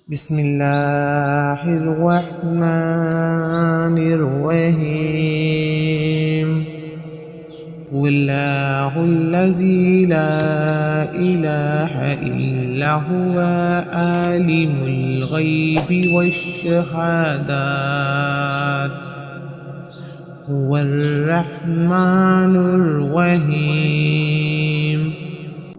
بسم الله الرحمن الرحيم. هو الله الذي لا إله إلا هو عالم الغيب والشهادات. هو الرحمن الرحيم.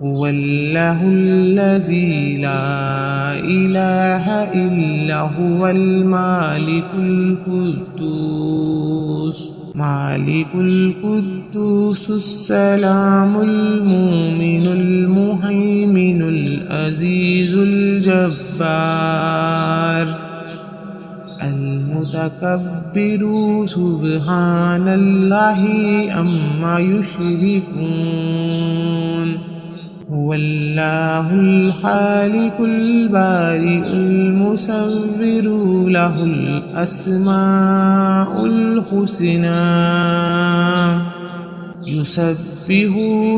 هو الله الذي لا إله إلا هو المالك القدوس السلام المؤمن المهيمن العزيز الجبار المتكبر سبحان الله عما يشركون. هو الله الخالق البارئ المصور له الأسماء الحسنى يسبح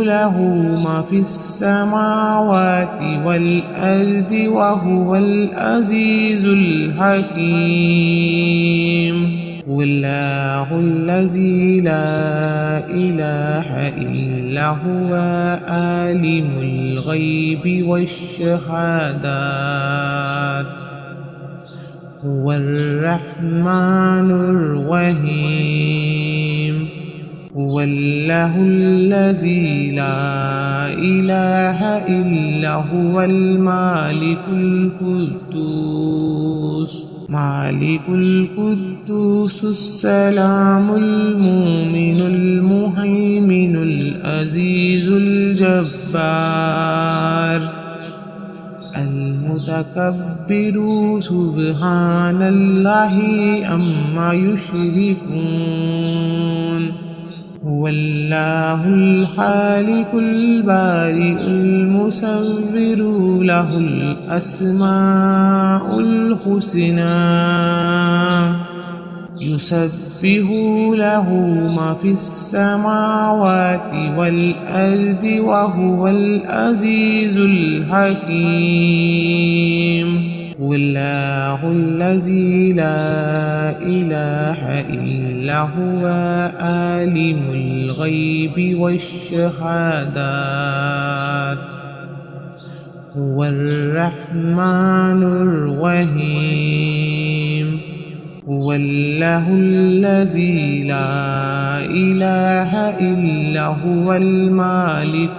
له ما في السماوات والأرض وهو العزيز الحكيم. هو الله الذي لا إله إلا هو عالم الغيب والشهادات. هو الرحمن الرحيم. هو الله الذي لا إله إلا هو المالك القدوس السلام المؤمن المهيمن العزيز الجبار المتكبر سبحان الله عما يشركون. هو الله الخالق البارئ المصور له الأسماء الحسنى يسبح له ما في السماوات والأرض وهو العزيز الحكيم. هو الله الذي لا إله إلا هو عالم الغيب والشهادات. هو الرحمن الرحيم. هو الله الذي لا إله إلا هو المالك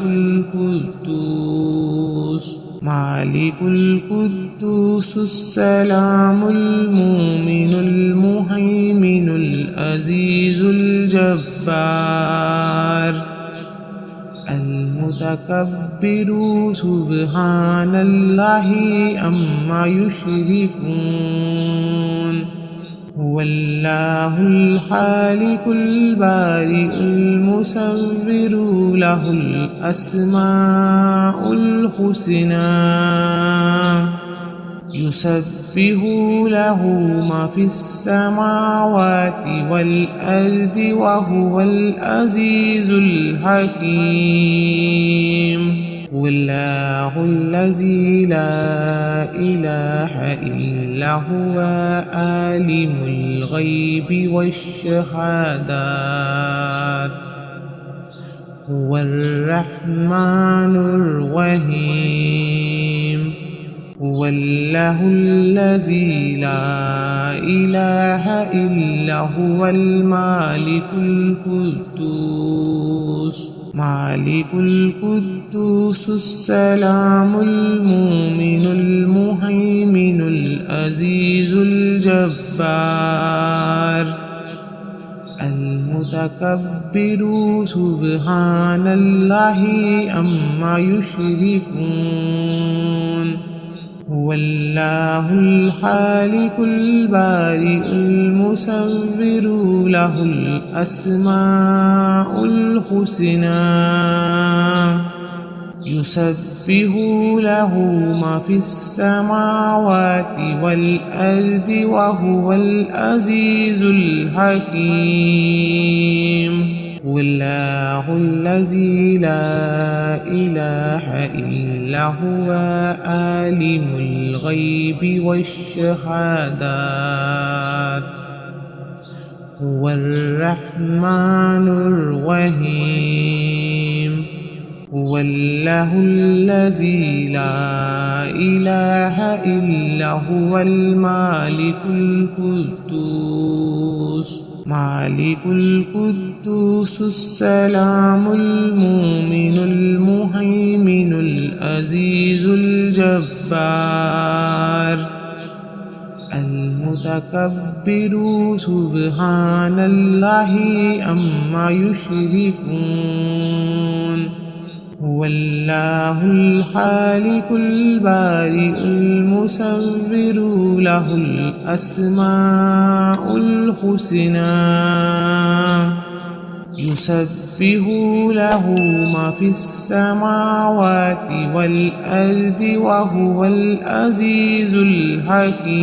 القدوس السلام المؤمن المهيمن العزيز الجبار المتكبر سبحان الله عما يشركون. هو الله الخالق البارئ المصور له الأسماء الحسنى يسبح له ما في السماوات والأرض وهو العزيز الحكيم. هو الله الذي لا إله إلا هو عالم الغيب والشهادات. هو الرحمن الرحيم. هو الله الذي لا إله إلا هو المالك القدوس السلام المؤمن المهيمن العزيز الجبار المتكبر سبحان الله عما يشركون. هو الله الخالق البارئ المصور له الأسماء الحسنى يسبح له ما في السماوات والأرض وهو العزيز الحكيم. هو الله الذي لا إله إلا هو عالم الغيب والشهادات هو الرحمن الرحيم هو الله الذي لا إله إلا هو المالك القدوس السلام المؤمن المهيمن العزيز الجبار المتكبر سبحان الله عما يشركون هو الله الخالق البارئ المصور له الأسماء الحسنى يسبح له ما في السماوات والأرض وهو العزيز الحكيم